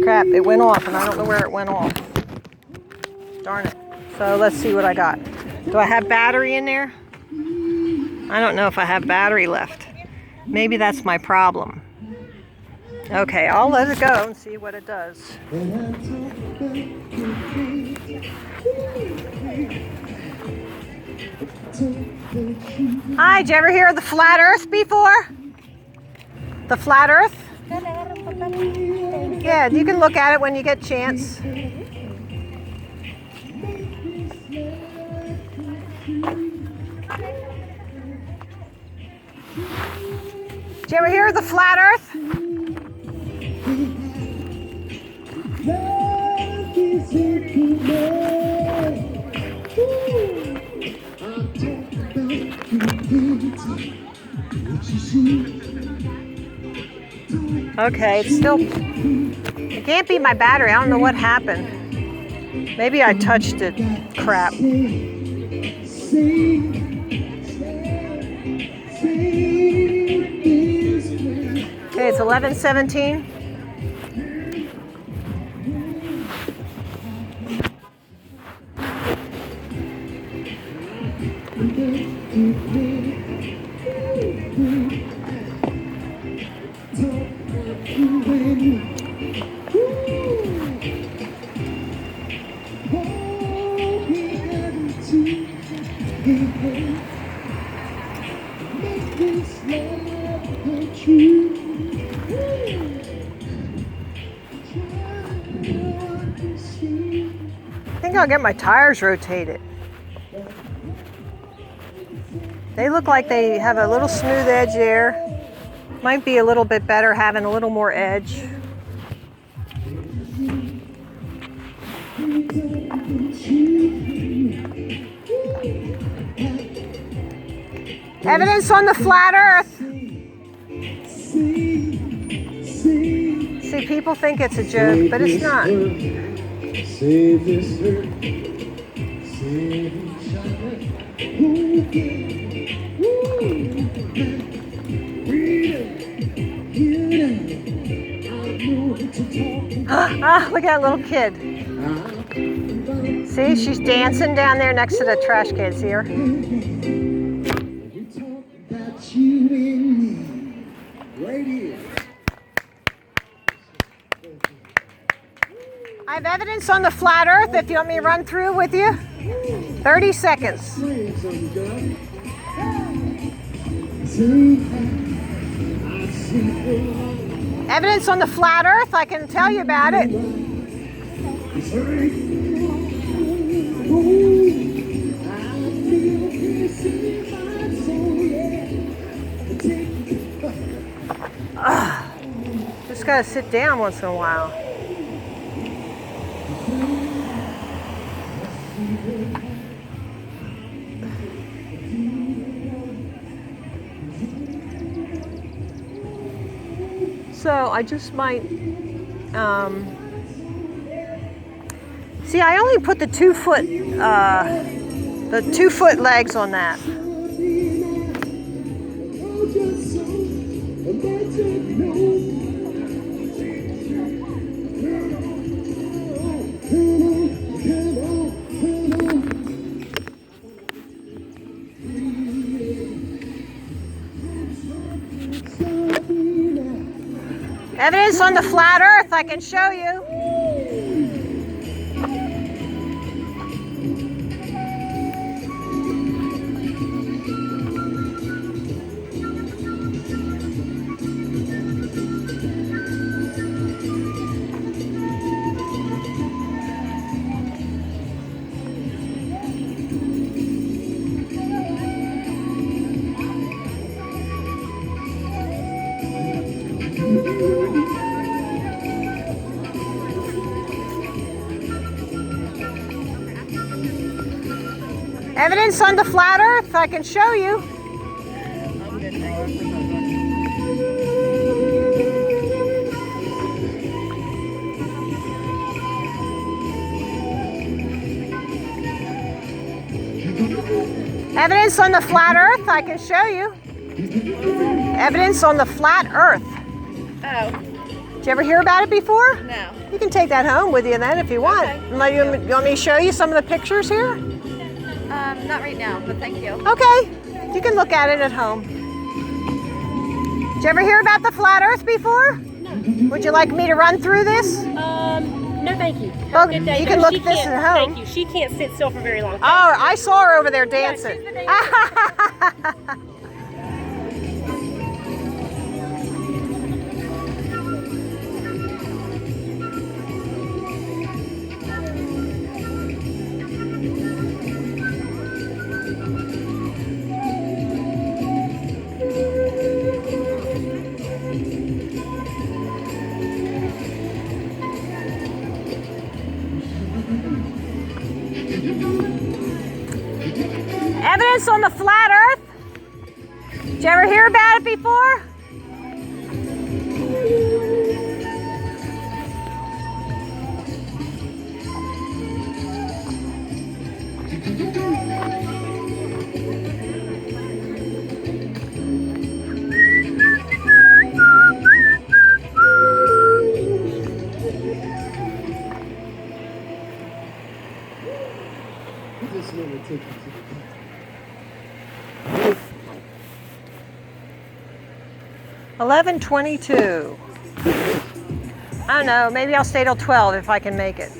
Crap, it went off and I don't know where it went off. Darn it. So let's see what I got. Do I have battery in there? I don't know if I have battery left. Maybe that's my problem. Okay, I'll let it go and see what it does. Hi, did you ever hear of the flat earth before? The flat earth? Yeah, you can look at it when you get a chance. Did you ever hear of the flat earth? Okay, it's still, it can't be my battery. I don't know what happened. Maybe I touched it. Crap. Okay, it's 11:17. I think I'll get my tires rotated. They look like they have a little smooth edge there. Might be a little bit better having a little more edge. Evidence on the flat earth. See, people think it's a joke, but it's not. Save this earth. Ah, look at that little kid. See, she's dancing down there next to the trash cans here. I have evidence on the flat earth if you want me to run through with you. 30 seconds. Evidence on the flat earth, I can tell you about it. Just gotta sit down once in a while. So I just might, see, I only put the 2 foot legs on that. Evidence on the flat earth, I can show you. Evidence on the flat earth, I can show you. Evidence on the flat earth, I can show you. Evidence on the flat earth. Oh. Did you ever hear about it before? No. You can take that home with you then if you want. Okay. You want me to show you some of the pictures here? Not right now, but thank you. Okay. You can look at it at home. Did you ever hear about the flat earth before? No. Would you like me to run through this? No, thank you. Well, Have a good day. you can No, look she this can't- at home. Thank you. She can't sit still for very long. Oh, I saw her over there dancing. she's the Evidence on the flat earth? Did you ever hear about it before? Just let me take you to the 11:22. I don't know, maybe I'll stay till 12 if I can make it.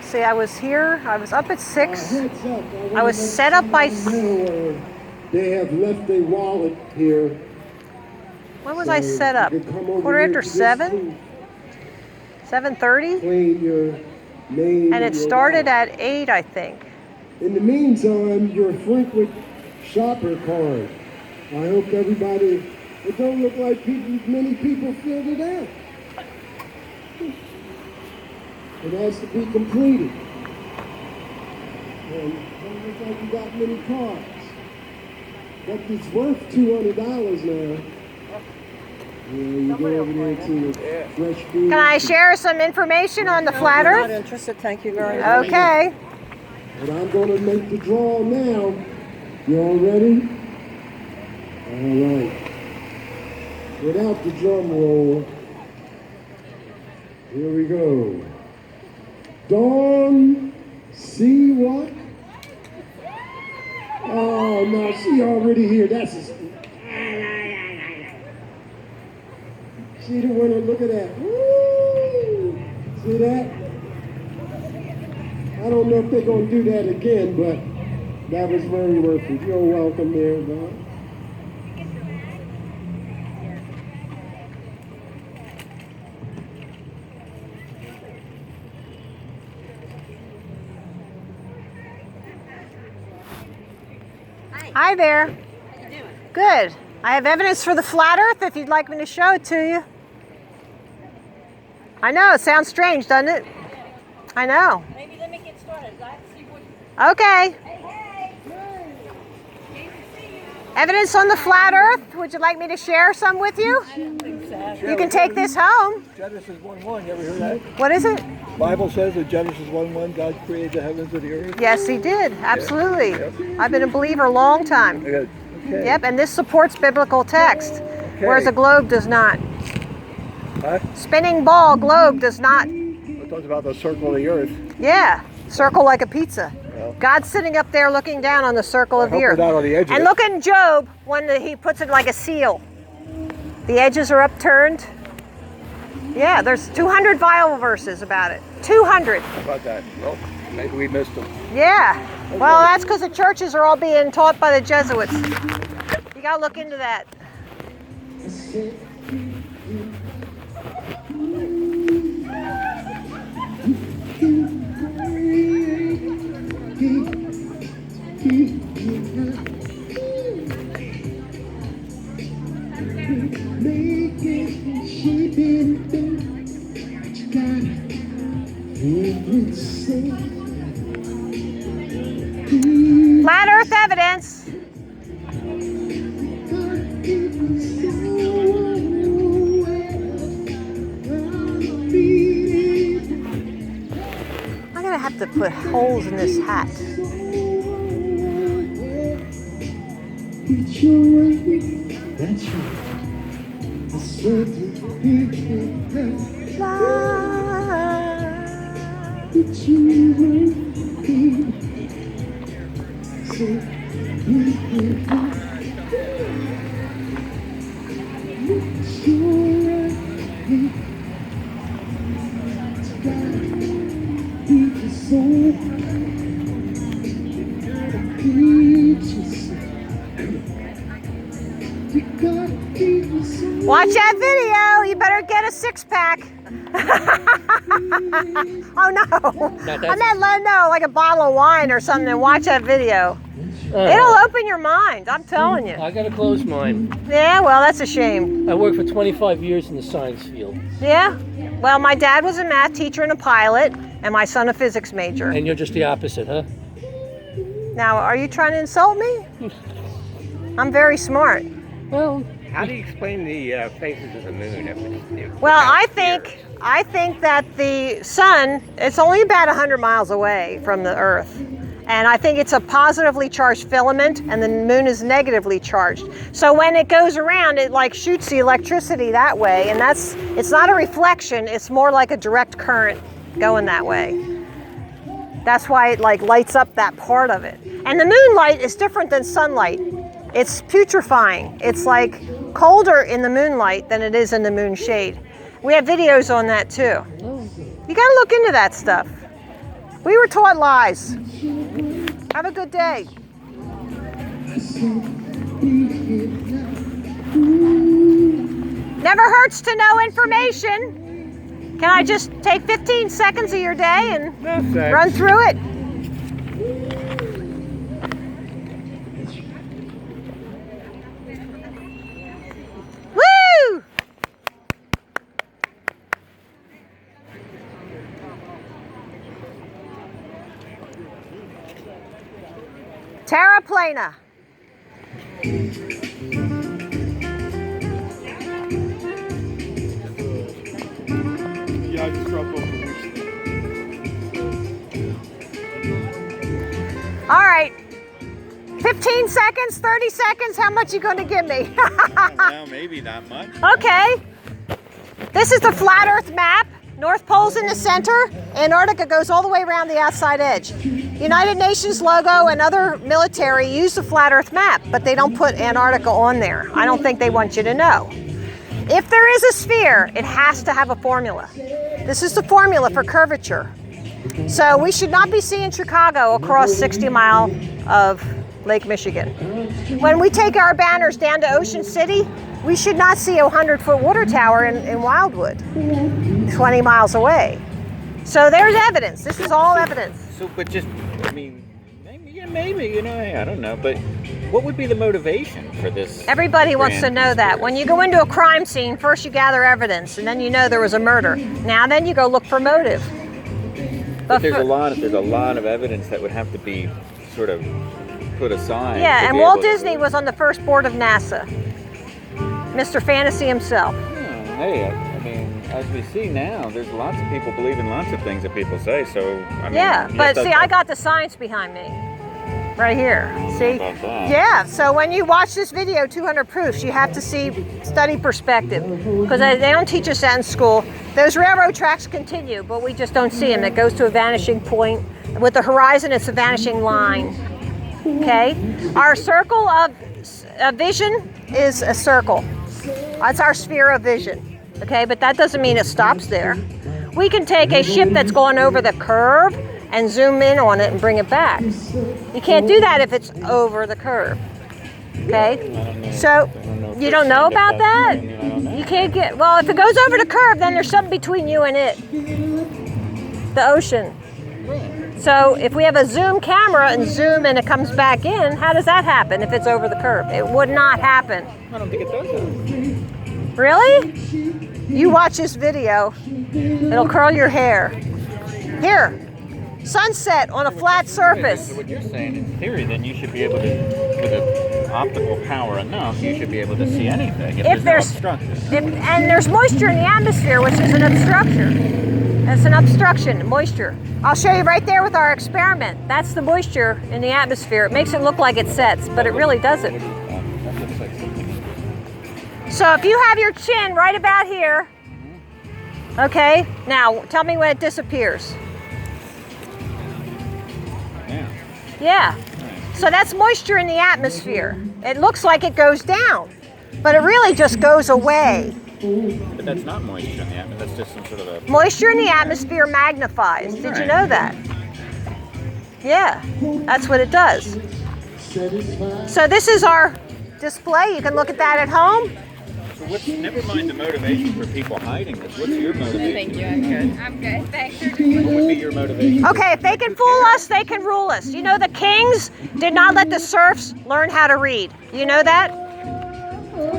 See, I was here, I was up at 6. I was set up by... They have left a wallet here. When was I set up? Quarter after 7? 7:30? Claim your name. And it started at 8, I think. In the meantime, your frequent shopper card. I hope everybody, it don't look like many people filled it out. It has to be completed. And it don't look like you got many cards. But it's worth $200 now. Yeah, you go over there to fresh food. Can I share some information on the flat I'm not earth? interested, thank you very much. Okay. And I'm going to make the draw now. You all ready? All right. Without the drum roll, here we go. Dawn, see what? Oh, no, she already here. That's a... She the winner. Look at that. Woo! See that? I don't know if they're going to do that again, but that was very worth it. You're welcome there, Bob. Hi there. Good. I have evidence for the flat earth if you'd like me to show it to you. I know, it sounds strange, doesn't it? I know. Maybe let me get started. Let's see what. Okay. Evidence on the flat earth. Would you like me to share some with you? You can take this home. Genesis 1:1, you ever heard that? What is it? Bible says in Genesis 1:1, God created the heavens and the earth. Yes, he did. Absolutely. I've been a believer a long time. Good. Okay. Yep, and this supports biblical text, whereas a globe does not. Huh? Spinning ball globe does not. It talks about the circle of the earth. Yeah, circle like a pizza. Well, God's sitting up there looking down on the circle of I the hope we're earth. not on the edge of And it. look in Job when he puts it like a seal. The edges are upturned. Yeah, there's 200 Bible verses about it. 200. How about that? Well, maybe we missed them. Yeah. Well, that's because the churches are all being taught by the Jesuits. You gotta look into that. Flat Earth evidence. to put holes in this hat. It's your way. That's right. I swear to it's your way. So it's your way. It's gotta be the soul. Watch that video. You better get a six-pack. Oh no! I meant no, like a bottle of wine or something. And watch that video. It'll open your mind. I'm telling you. I gotta close mine. Yeah, well, that's a shame. I worked for 25 years in the science field. Yeah. Well, my dad was a math teacher and a pilot, and my son a physics major. And you're just the opposite, huh? Now, are you trying to insult me? I'm very smart. Well, how do you explain the phases of the moon? Well, I think that the sun, it's only about 100 miles away from the Earth. And I think it's a positively charged filament, and the moon is negatively charged. So when it goes around, it like shoots the electricity that way, and it's not a reflection, it's more like a direct current going that way. That's why it like lights up that part of it. And the moonlight is different than sunlight. It's putrefying. It's like colder in the moonlight than it is in the moon shade. We have videos on that too. You gotta look into that stuff. We were taught lies. Have a good day. Never hurts to know information. Can I just take 15 seconds of your day and run through it? Woo! Terra plana. Yeah, I just dropped off the All right. 15 seconds, 30 seconds, how much you gonna give me? Well, maybe not much. Okay. This is the flat Earth map. North Pole's in the center. Antarctica goes all the way around the outside edge. United Nations logo and other military use the flat Earth map, but they don't put Antarctica on there. I don't think they want you to know. If there is a sphere, it has to have a formula. This is the formula for curvature. So we should not be seeing Chicago across 60 miles of Lake Michigan. When we take our banners down to Ocean City, we should not see a 100-foot water tower in Wildwood, 20 miles away. So there's evidence. This is all evidence. So, but just, I mean, maybe, you know, I don't know, but what would be the motivation for this? Everybody wants to know that. When you go into a crime scene, first you gather evidence, and then you know there was a murder. Now then you go look for motive. But there's a lot of evidence that would have to be sort of put aside. Yeah, and Walt Disney was on the first board of NASA. Mr. Fantasy himself. Yeah, hey, I mean, as we see now, there's lots of people believing lots of things that people say, so, I mean... Yeah, but see, I got the science behind me. Right here, see? About that. Yeah, so when you watch this video, 200 Proofs, you have to study perspective. Because they don't teach us that in school. Those railroad tracks continue, but we just don't see them. It goes to a vanishing point. With the horizon, it's a vanishing line. Okay? Our circle of vision is a circle. That's our sphere of vision. Okay, but that doesn't mean it stops there. We can take a ship that's going over the curve and zoom in on it and bring it back. You can't do that if it's over the curve. Okay? So, you don't know about that? You can't get, well, if it goes over the curve, then there's something between you and it. The ocean. So, if we have a zoom camera and zoom and it comes back in, how does that happen if it's over the curve? It would not happen. I don't think it does happen. Really? You watch this video, it'll curl your hair. Here. Sunset on a flat surface. So what you're saying, in theory, then you should be able to, with an optical power enough, you should be able to see anything if there's no obstruction. And there's moisture in the atmosphere, which is an obstruction. It's an obstruction, moisture. I'll show you right there with our experiment. That's the moisture in the atmosphere. It makes it look like it sets, but it really doesn't. So if you have your chin right about here, okay, now tell me when it disappears. Yeah. So that's moisture in the atmosphere. It looks like it goes down, but it really just goes away. But that's not moisture in the atmosphere. That's just some sort of a... Moisture in the atmosphere magnifies. Did you know that? Yeah, that's what it does. So this is our display. You can look at that at home. So never mind the motivation for people hiding this. What's your motivation? Thank you. I'm good. I'm good. Thanks. What would be your motivation? Okay, if they can fool us, they can rule us. You know, the kings did not let the serfs learn how to read. You know that?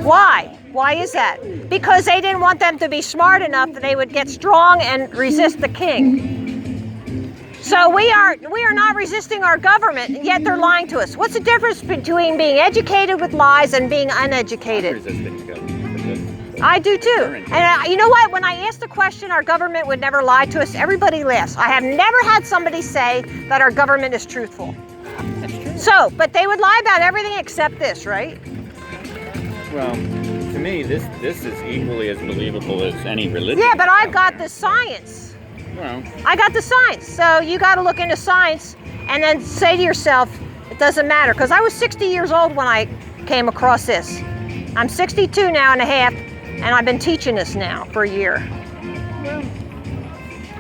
Why? Why is that? Because they didn't want them to be smart enough that they would get strong and resist the king. So we are not resisting our government, and yet they're lying to us. What's the difference between being educated with lies and being uneducated? Resisting the government. I do too. And you know what? When I asked the question, our government would never lie to us, everybody laughs. I have never had somebody say that our government is truthful. That's true. So, but they would lie about everything except this, right? Well, to me, this is equally as believable as any religion. Yeah, but I've got the science. Well, I got the science. So you got to look into science and then say to yourself, it doesn't matter. Because I was 60 years old when I came across this. I'm 62 now and a half, and I've been teaching this now for a year. well,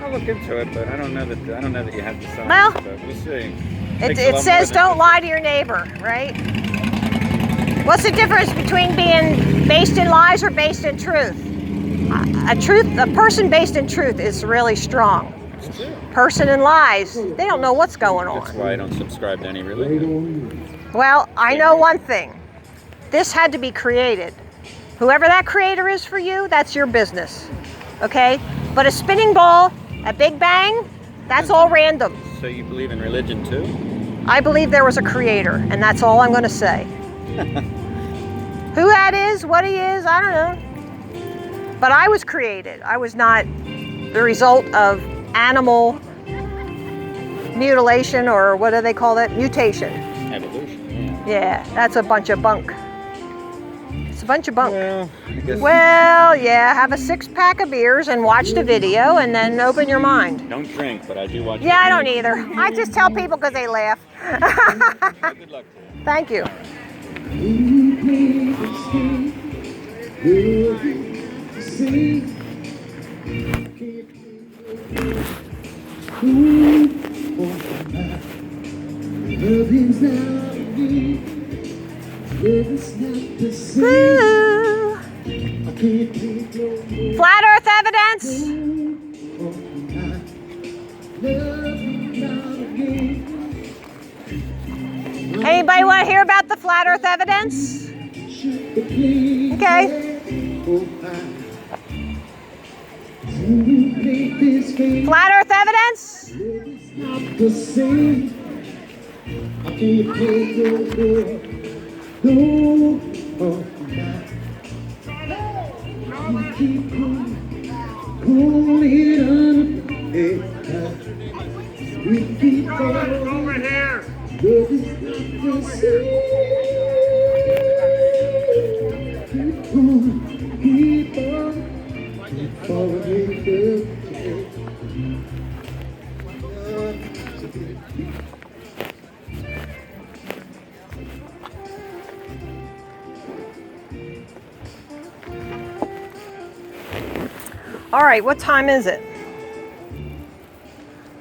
I'll look into it, but I don't know that you have the science. Well, but we'll see. It says don't lie to your neighbor, right? What's the difference between being based in lies or based in truth? A person based in truth is really strong. It's true. Person in lies, they don't know what's going That's on. why I don't subscribe to any religion. Well, I know one thing. This had to be created. Whoever that creator is for you, that's your business. Okay? But a spinning ball, a big bang, that's all random. So you believe in religion too? I believe there was a creator, and that's all I'm going to say. Who that is, what he is, I don't know. But I was created. I was not the result of animal mutilation, or what do they call that? Mutation. Evolution, yeah. Yeah, that's a bunch of bunk. It's a bunch of bunk. Well, I guess Well, yeah, have a 6-pack of beers and watch the video and then open your mind. don't drink, but I do watch. Yeah, I don't either. I just tell people because they laugh. Well, good luck to you. Thank you. Woo. Flat Earth evidence. Anybody want to hear about the flat Earth evidence? Okay. Flat Earth evidence? Over here. All right, what time is it?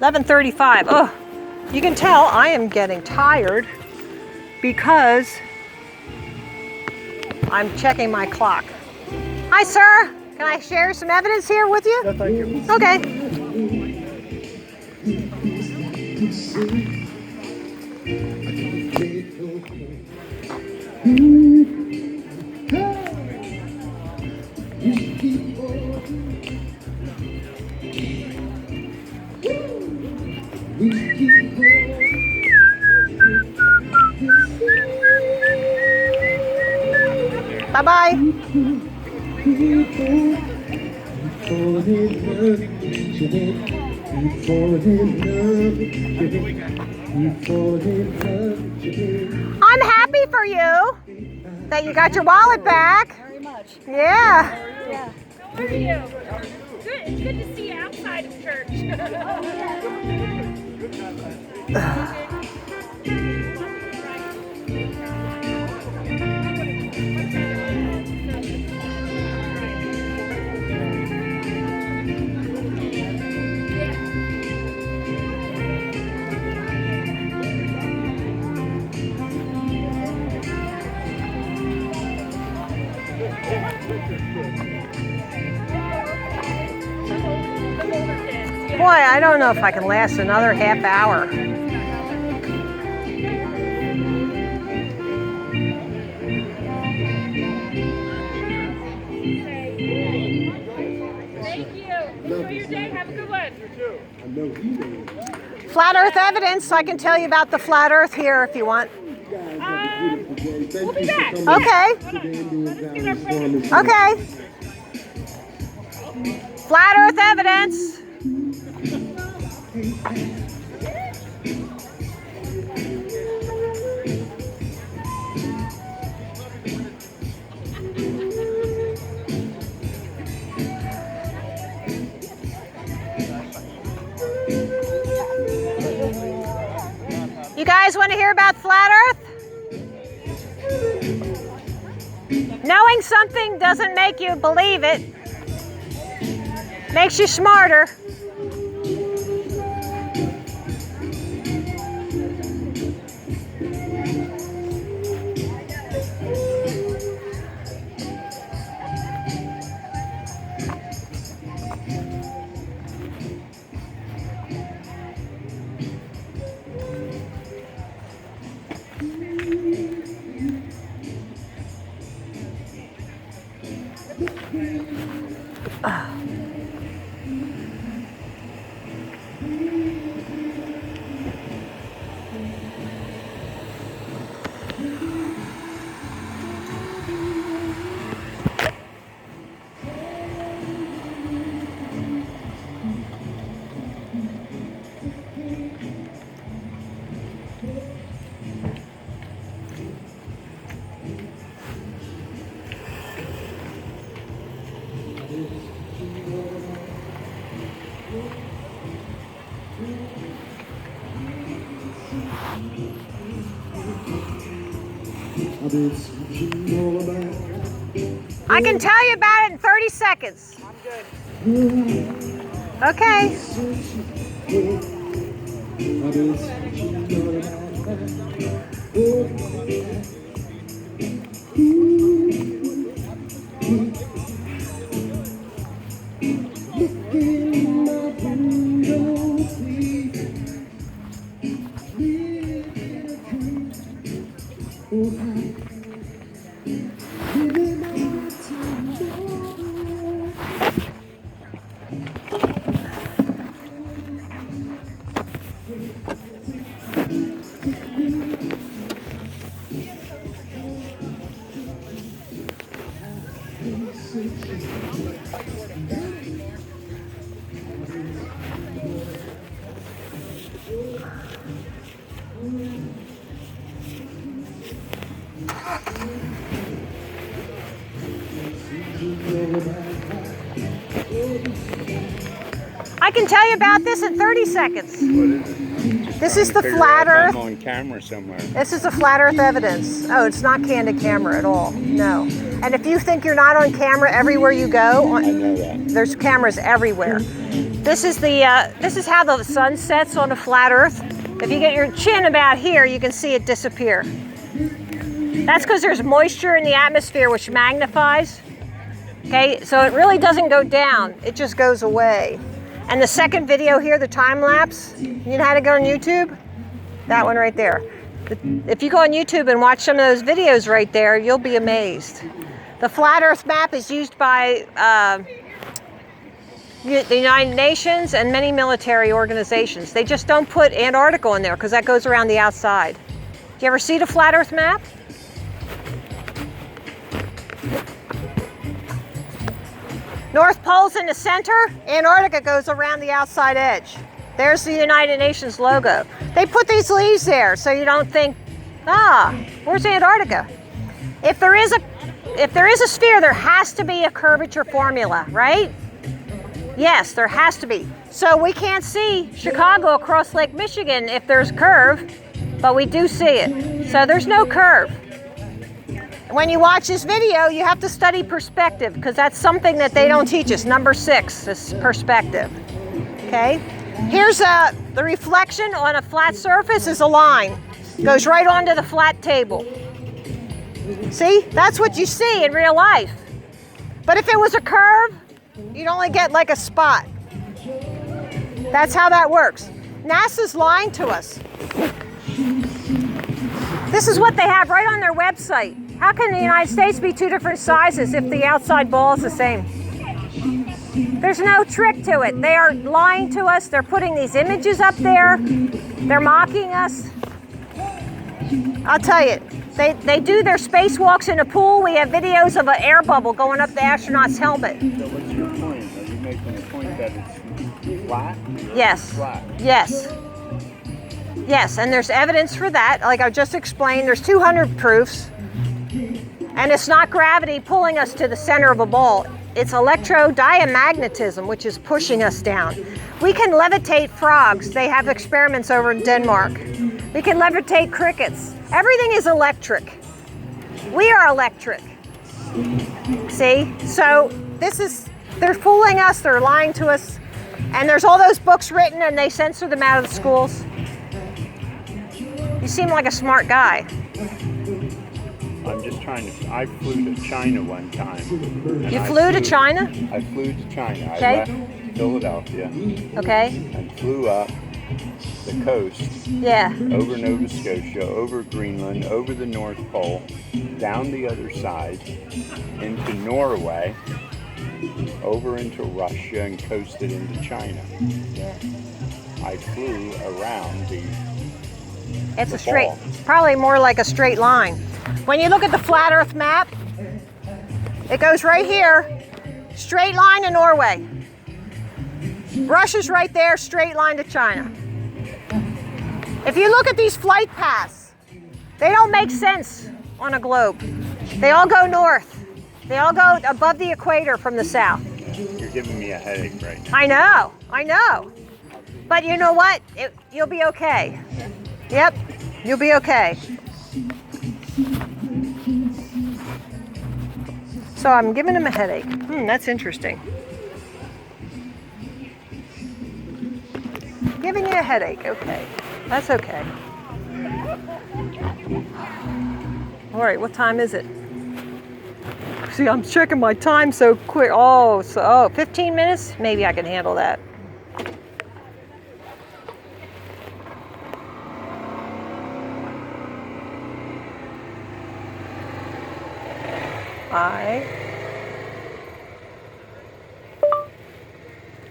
11:35. Oh, you can tell I am getting tired because I'm checking my clock. Hi, sir. Can I share some evidence here with you? No, thank you. Okay. Bye-bye. I'm happy for you that you got your wallet back. Very much. Yeah. Yeah. How are you? Good. It's good to see you outside of church. Boy, I don't know if I can last another half hour. Thank you. Enjoy your day. Have a good one. I know he knows. Flat Earth evidence. I can tell you about the flat Earth here if you want. You guys have a beautiful day. Thank We'll be you back. for coming Okay. to the Indian Valley Farmers Okay. Flat Earth evidence. You guys want to hear about flat Earth? Knowing something doesn't make you believe it. Makes you smarter. I can tell you about it in 30 seconds. Okay. I can tell you about this in 30 seconds. What is it? This is the Figure flat out if Earth. I'm on camera somewhere. This is the flat Earth evidence. Oh, it's not candid camera at all. No. And if you think you're not on camera everywhere you go, I know that. there's cameras everywhere. This is how the sun sets on a flat Earth. If you get your chin about here, you can see it disappear. That's because there's moisture in the atmosphere which magnifies. Okay, so it really doesn't go down, it just goes away. And the second video here, the time lapse, you know how to go on YouTube? That one right there. If you go on YouTube and watch some of those videos right there, you'll be amazed. The flat Earth map is used by the United Nations and many military organizations. They just don't put Antarctica on there because that goes around the outside. Do you ever see the flat Earth map? North Pole's in the center. Antarctica goes around the outside edge. There's the United Nations logo. They put these leaves there so you don't think, where's Antarctica? If there is a sphere, there has to be a curvature formula, right? Yes, there has to be. So we can't see Chicago across Lake Michigan if there's a curve, but we do see it. So there's no curve. When you watch this video, you have to study perspective because that's something that they don't teach us. Number 6 is perspective. Okay? Here's the reflection on a flat surface is a line. Goes right onto the flat table. See? That's what you see in real life. But if it was a curve, you'd only get like a spot. That's how that works. NASA's lying to us. This is what they have right on their website. How can the United States be 2 different sizes if the outside ball is the same? There's no trick to it. They are lying to us. They're putting these images up there. They're mocking us. I'll tell you, they do their spacewalks in a pool. We have videos of an air bubble going up the astronaut's helmet. So what's your point? Are you making the point that it's flat? Yes. Flat. Yes. Yes, and there's evidence for that. Like I just explained, there's 200 proofs. And it's not gravity pulling us to the center of a ball. It's electrodiamagnetism, which is pushing us down. We can levitate frogs. They have experiments over in Denmark. We can levitate crickets. Everything is electric. We are electric. See? So they're fooling us, they're lying to us. And there's all those books written and they censor them out of the schools. You seem like a smart guy. I'm just trying to, I flew to China one time. You flew to China? I flew to China. Okay. I left Philadelphia Okay. and flew up the coast, Yeah. over Nova Scotia, over Greenland, over the North Pole, down the other side, into Norway, over into Russia, and coasted into China. Yeah. I flew around the It's a the straight, ball. probably more like a straight line. When you look at the flat Earth map, it goes right here, straight line to Norway. Russia's right there, straight line to China. If you look at these flight paths, they don't make sense on a globe. They all go north. They all go above the equator from the south. You're giving me a headache right now. I know. But you know what? You'll be okay. Yep, you'll be okay. So I'm giving him a headache. That's interesting. Giving you a headache, okay. That's okay. All right, what time is it? See, I'm checking my time so quick. 15 minutes? Maybe I can handle that. I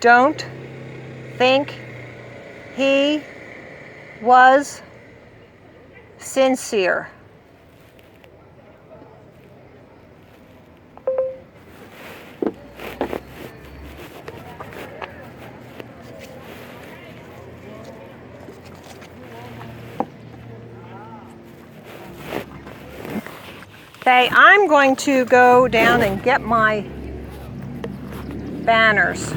don't think he was sincere. Okay, I'm going to go down and get my banners.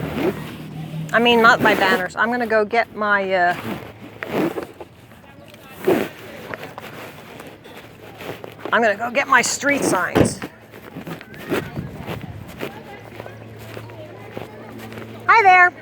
I mean, not my banners. I'm going to go get my I'm going to go get my street signs. Hi there.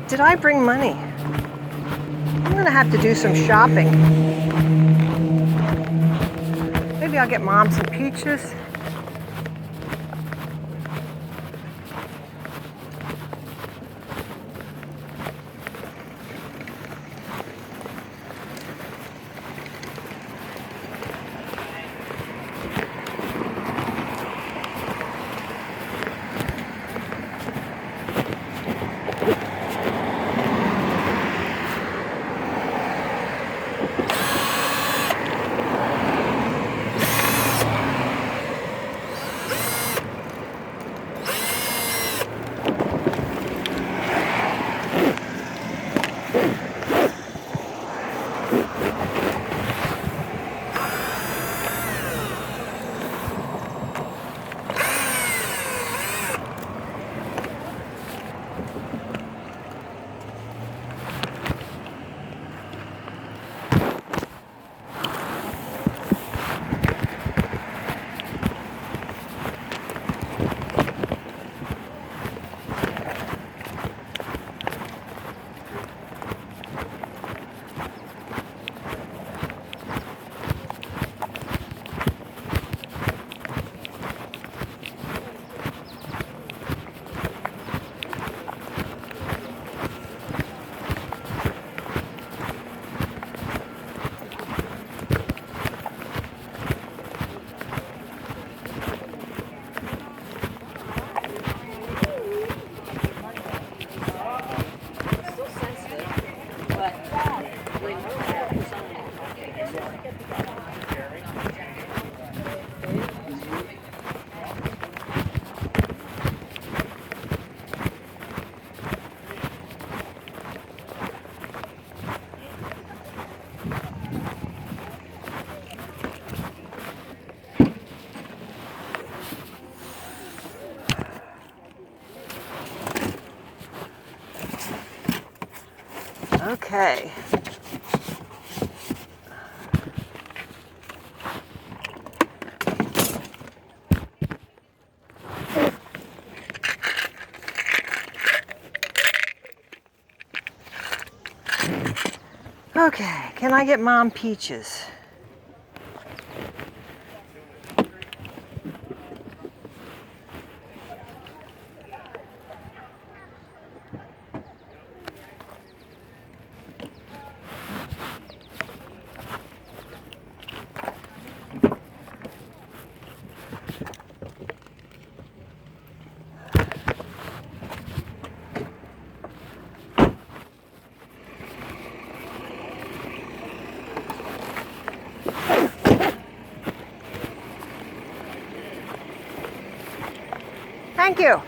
Did I bring money? I'm gonna have to do some shopping. Maybe I'll get Mom some peaches. Okay. Okay, can I get Mom peaches? Thank you.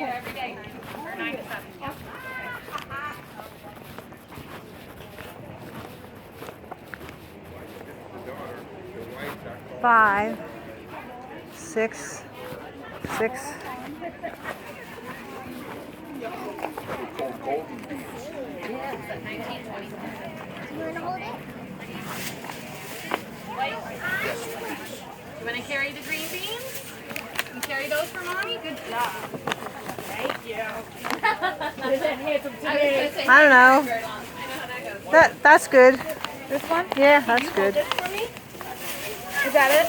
Every day. 9 to 7. 5, 6, 6. You want to carry the green beans? You carry those for Mommy? Good job. Thank you. I don't know. That's good. This one? Yeah, that's good. This for me? Is that it?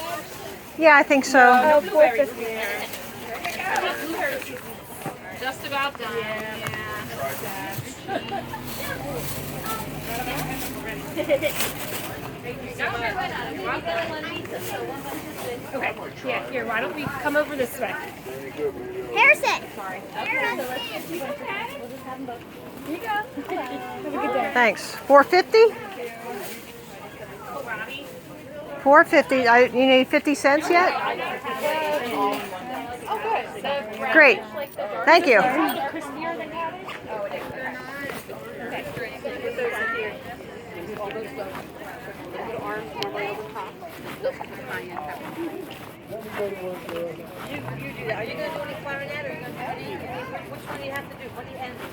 Yeah, I think so. Oh, $4.50. Just about done. Okay, yeah, here, why don't we come over this way? Harrison! Sorry. Harrison! Here you go. Have a good day. Thanks. 450? 450. You need 50 cents yet? Oh, good. Great. Thank you. Crispier than cabbage? Oh, it is. Okay. Put those in here. All those little arms normally over top. Those are the high-end peppers. You do that. Are you going to do any clarinet or are you going to do any? Which one do you have to do? What do you end with?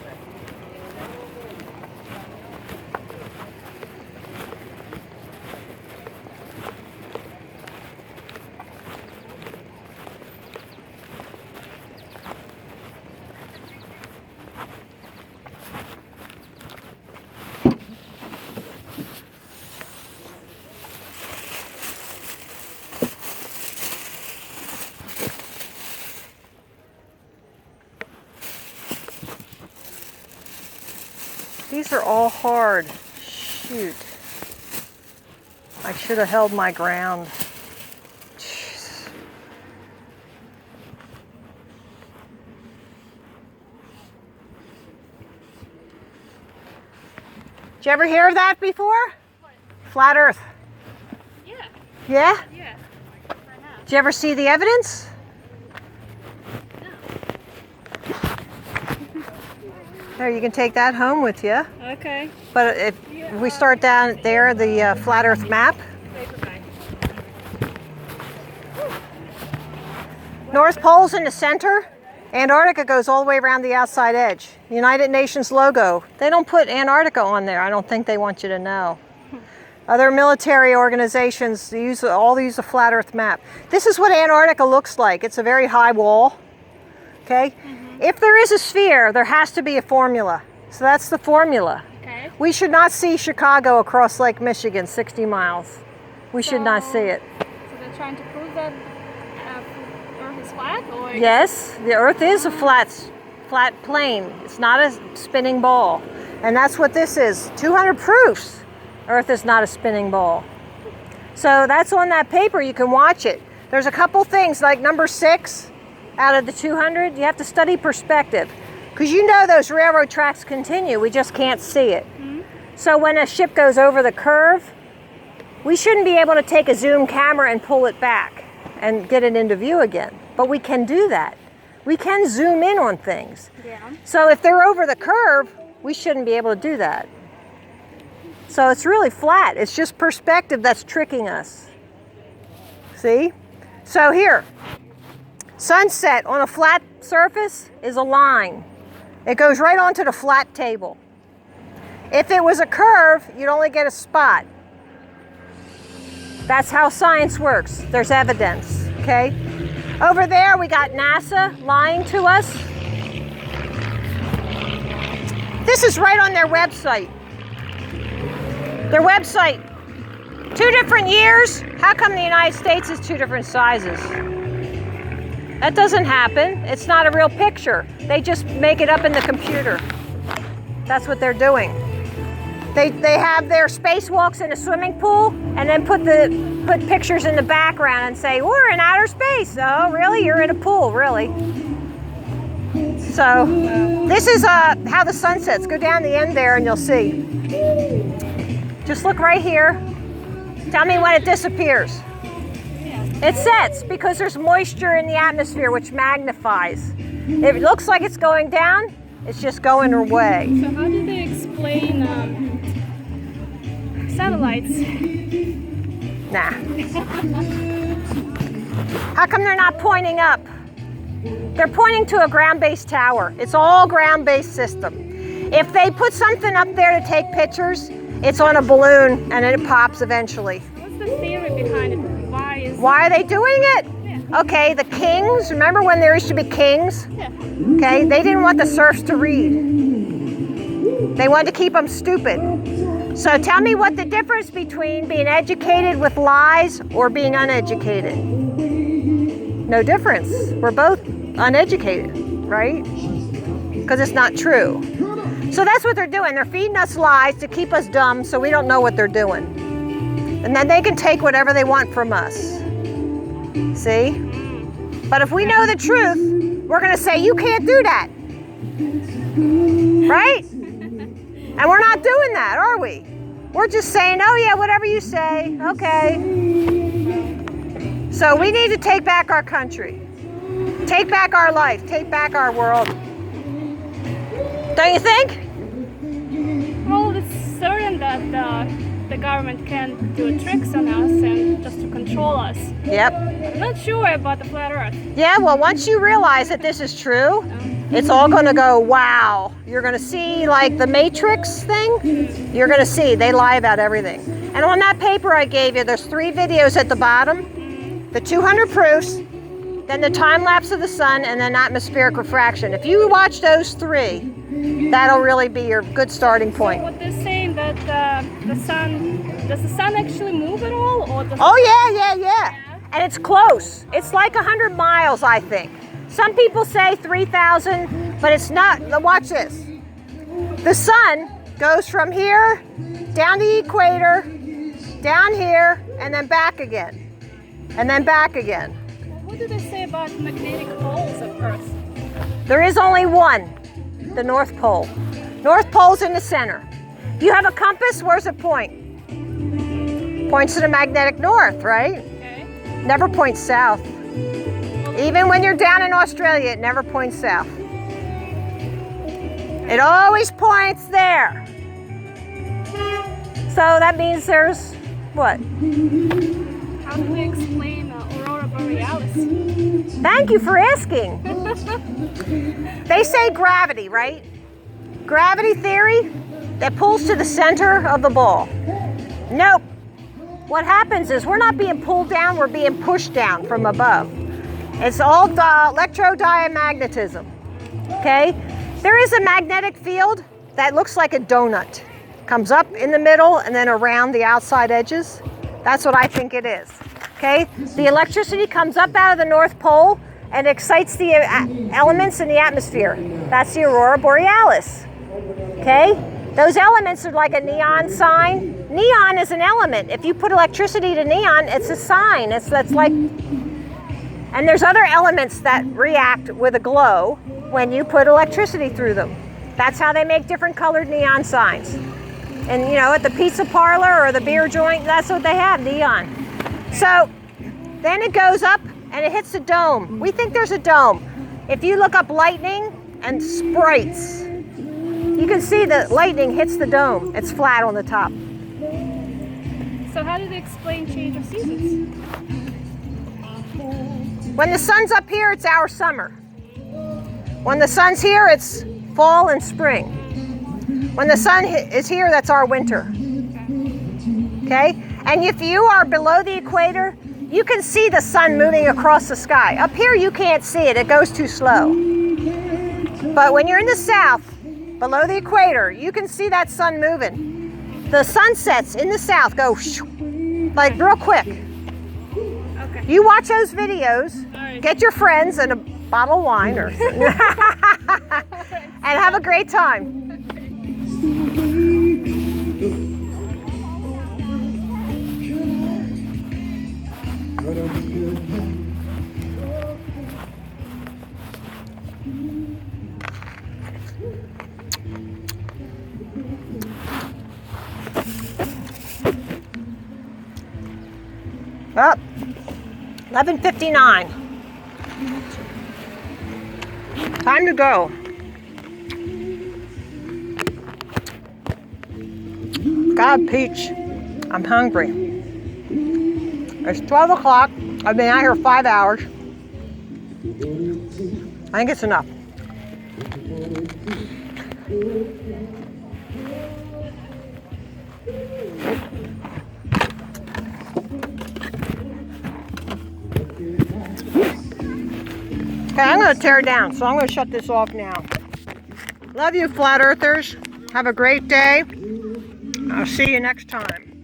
These are all hard. Shoot. I should have held my ground. Jeez. Did you ever hear of that before? Flat Earth. Yeah. Yeah? Yeah. I have. Did you ever see the evidence? There, you can take that home with you. Okay. But if we start down there, the flat Earth map. North Pole's in the center. Antarctica goes all the way around the outside edge. United Nations logo. They don't put Antarctica on there. I don't think they want you to know. Other military organizations all use a flat Earth map. This is what Antarctica looks like. It's a very high wall. Okay? If there is a sphere, there has to be a formula. So that's the formula. Okay. We should not see Chicago across Lake Michigan, 60 miles. We should not see it. So they're trying to prove that Earth is flat, or Yes, the Earth is a flat plane. It's not a spinning ball. And that's what this is. 200 proofs Earth is not a spinning ball. So that's on that paper. You can watch it. There's a couple things like number 6 out of the 200. You have to study perspective. Because you know those railroad tracks continue. We just can't see it. So when a ship goes over the curve, we shouldn't be able to take a zoom camera and pull it back and get it into view again. But we can do that. We can zoom in on things. Yeah. So if they're over the curve, we shouldn't be able to do that. So it's really flat. It's just perspective that's tricking us. See? So here, sunset on a flat surface is a line. It goes right onto the flat table. If it was a curve, you'd only get a spot. That's how science works. There's evidence, okay? Over there, we got NASA lying to us. This is right on their website. Their website, 2 different years. How come the United States is 2 different sizes? That doesn't happen. It's not a real picture. They just make it up in the computer. That's what they're doing. They have their spacewalks in a swimming pool and then put pictures in the background and say, we're in outer space. Oh, really? You're in a pool, really. So this is how the sun sets. Go down the end there and you'll see. Just look right here. Tell me when it disappears. It sets because there's moisture in the atmosphere which magnifies. If it looks like it's going down, it's just going away. So how do they explain satellites? Nah. How come they're not pointing up? They're pointing to a ground-based tower. It's all ground-based system. If they put something up there to take pictures, it's on a balloon and it pops eventually. What's the theory behind it? Why are they doing it? Yeah. Okay, the kings, remember when there used to be kings? Yeah. Okay, they didn't want the serfs to read. They wanted to keep them stupid. So tell me what the difference between being educated with lies or being uneducated. No difference. We're both uneducated, right? Because it's not true. So that's what they're doing. They're feeding us lies to keep us dumb so we don't know what they're doing. And then they can take whatever they want from us. See? But if we know the truth, we're going to say, you can't do that. Right? And we're not doing that, are we? We're just saying, oh yeah, whatever you say, okay. So we need to take back our country. Take back our life. Take back our world. Don't you think? Well, it's certain that the government can do tricks on us and just to control us. Yep. I'm not sure about the flat Earth. Yeah, well, once you realize that this is true, it's all going to go, wow. You're going to see, like, the Matrix thing. You're going to see they lie about everything. And on that paper I gave you, there's 3 videos at the bottom. The 200 proofs, then the time lapse of the sun, and then atmospheric refraction. If you watch those 3, that'll really be your good starting point. So what they're saying that the sun, does the sun actually move at all? Or does Oh, yeah. And it's close. It's like 100 miles, I think. Some people say 3,000, but it's not. Watch this. The sun goes from here, down the equator, down here, and then back again. And then back again. What do they say about magnetic poles of Earth? There is only one, the North Pole. North Pole's in the center. You have a compass, where's it point? Points to the magnetic north, right? Okay. Never points south. Even when you're down in Australia, it never points south. It always points there. So that means there's what? How do we explain Aurora Borealis? Thank you for asking. They say gravity, right? Gravity theory that pulls to the center of the ball. Nope. What happens is we're not being pulled down, we're being pushed down from above. It's all electrodiamagnetism, okay? There is a magnetic field that looks like a donut. Comes up in the middle and then around the outside edges. That's what I think it is, okay? The electricity comes up out of the North Pole and excites the elements in the atmosphere. That's the Aurora Borealis, okay? Those elements are like a neon sign. Neon is an element. If you put electricity to neon, it's a sign. That's like, and there's other elements that react with a glow when you put electricity through them. That's how they make different colored neon signs. And you know, at the pizza parlor or the beer joint, that's what they have, neon. So then it goes up and it hits a dome. We think there's a dome. If you look up lightning and sprites, you can see the lightning hits the dome. It's flat on the top. So how do they explain change of seasons? When the sun's up here, it's our summer. When the sun's here, it's fall and spring. When the sun is here, that's our winter. Okay? And if you are below the equator, you can see the sun moving across the sky. Up here, you can't see it. It goes too slow. But when you're in the south, below the equator, you can see that sun moving. The sunsets in the south go like real quick. Okay. You watch those videos, get your friends and a bottle of wine or and have a great time. Up, 11:59. Time to go. God, Peach, I'm hungry. It's 12 o'clock. I've been out here 5 hours. I think it's enough. Okay, I'm going to tear it down, so I'm going to shut this off now. Love you, Flat Earthers. Have a great day. I'll see you next time.